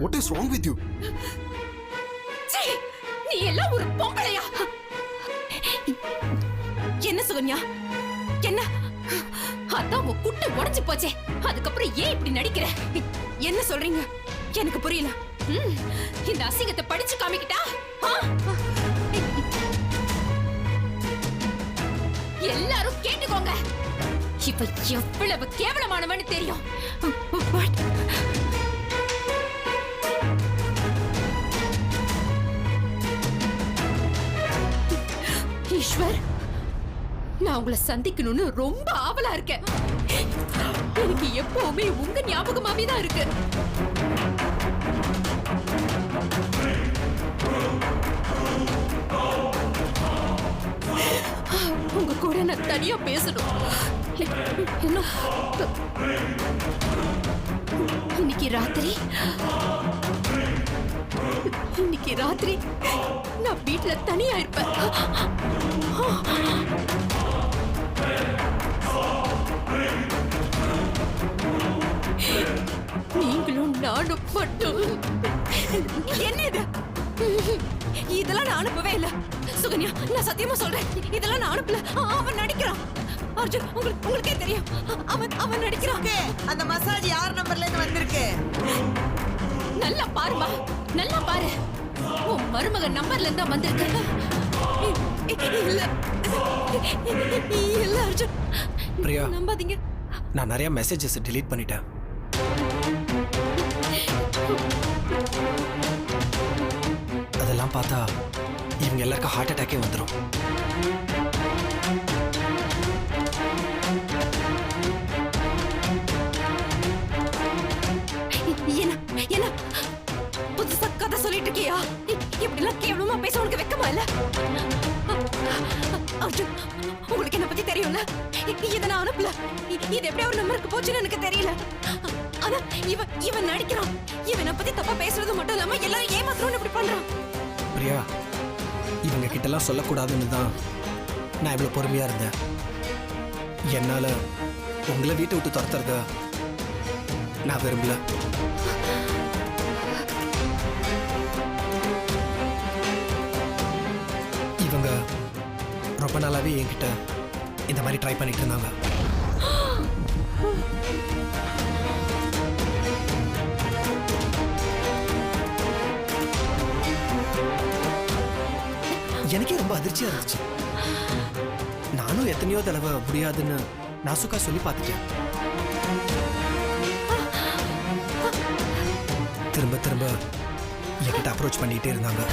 What is wrong with you? நீ எல்லாம் ஒரு பொம்பளையா? என்ன சுகன்யா? என்ன? அதான் உன் குட்டை உடைஞ்சு போச்சே. அதுக்கப்புறம் ஏன் இப்படி நடிக்கிற? என்ன சொல்றீங்க? எனக்கு புரியல. இந்த அசிங்கத்தை படிச்சு காமிக்கிட்டா? எல்லாரும் கேட்டுக்கோங்க. இப்ப எவ்வளவு கேவலமானவன்னு தெரியும். ஈஸ்வர், நான் உங்களை சந்திக்கணும்னு ரொம்ப ஆவலா இருக்கேன். எனக்கு எப்பவுமே உங்க ஞாபகமாவே தான் இருக்கு. உங்க கூட நான் தனியா பேசணும். இன்னைக்கு ராத்திரி நான் வீட்டுல தனியா இருப்பேன். நீங்களும் நானும் மட்டும். என்ன இது? இதெல்லாம் நான் அனுப்பவே இல்ல சுகன்யா. நான் சத்தியமா சொல்றேன், இதெல்லாம் நான் அனுப்பல. அவன் நடிக்கிறான். அர்ஜுன், உங்களுக்கே தெரியும், அவன் நடிக்கிறான். அந்த மசாஜ் யார் நம்பர்ல இருந்து வந்திருக்கு? நல்லா பாருமா, நல்லா பாரு. உன் மருமகன் நம்பர்ல இருந்தா வந்திருக்கு. இல்ல அர்ஜுன், பிரியா, நம்பாதீங்க. நான் நிறைய மெசேஜஸ் delete பண்ணிட்டேன். அதெல்லாம் பார்த்தா இவங்க எல்லாருக்கும் ஹார்ட் அட்டாக்கே வந்துடும். என்ன புதுசா கதை சொல்லிட்டு இருக்கியா? இப்படிலாம் கேவலமா பேச உனக்கு வெக்கமா இல்ல? அர்ஜுன், உங்களுக்கு என்ன பத்தி தெரியும்ல? இதை நான் அனுப்பல. இது எப்படி ஒரு நம்பருக்கு போச்சுன்னு எனக்கு தெரியல. ஆனா இவன் நடிக்கிறான். இவனை பத்தி தப்பா பேசுறது மட்டும் இல்லாம எல்லாரும் ஏமாத்துறோம்னு இப்படி பண்றான். பிரியா, இவங்க கிட்ட எல்லாம் சொல்லக்கூடாதுன்னு தான் நான் இவ்வளவு பொறுமையா இருந்தேன். என்னால உங்களை வீட்டை விட்டு துரத்துறத நான் விரும்பல. இவங்க ரொம்ப நாளாவே என்கிட்ட இந்த மாதிரி ட்ரை பண்ணிட்டு இருந்தாங்க. எனக்கே ரொம்ப அதிர்ச்சியா இருந்துச்சு. நானும் எத்தனையோ தடவை முடியாதுன்னு நாசுக்கா சொல்லி பார்த்துட்டேன். திரும்ப திரும்ப என்கிட்ட அப்ரோச் பண்ணிட்டே இருந்தாங்க.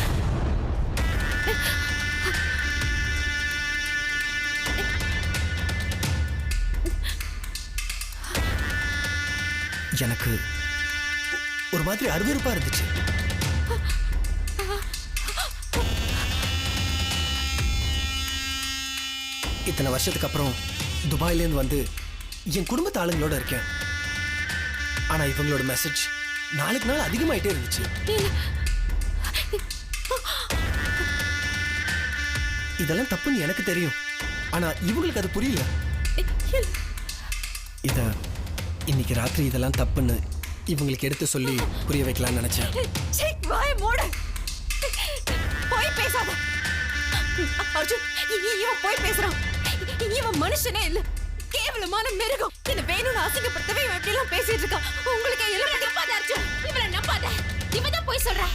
எனக்கு ஒரு மாதிரி அருவருப்பா இருந்துச்சு. இத்தனை வருஷத்துக்கு அப்புறம் துபாயிலேருந்து வந்து என் குடும்பத்து ஆளுங்களோட இருக்கேன். ஆனா இவங்களோட மெசேஜ் நாளுக்கு நாள் அதிகமாயிட்டே இருந்துச்சு. இதெல்லாம் தப்புன்னு எனக்கு தெரியும், ஆனா இவங்களுக்கு அது புரியல. இத இன்னைக்கு ராத்திரி இதெல்லாம் தப்புன்னு இவங்களுக்கு எடுத்து சொல்லி புரிய வைக்கலாம்னு நினைச்சேன். போய் பேசாத அர்ஜுன். இவன் போய் பேசுறான். இவன் மனுஷனே இல்ல, கேவலமான மிருகம். இந்த வேணும்னு அசிங்கப்படுத்தவே இவன் எப்படி எல்லாம் பேசிட்டு இருக்கான். உங்களுக்கு எல்லாம் நம்பாத அர்ஜுன், இவனை நம்பாத. இவன் தான் போய் சொல்றான்.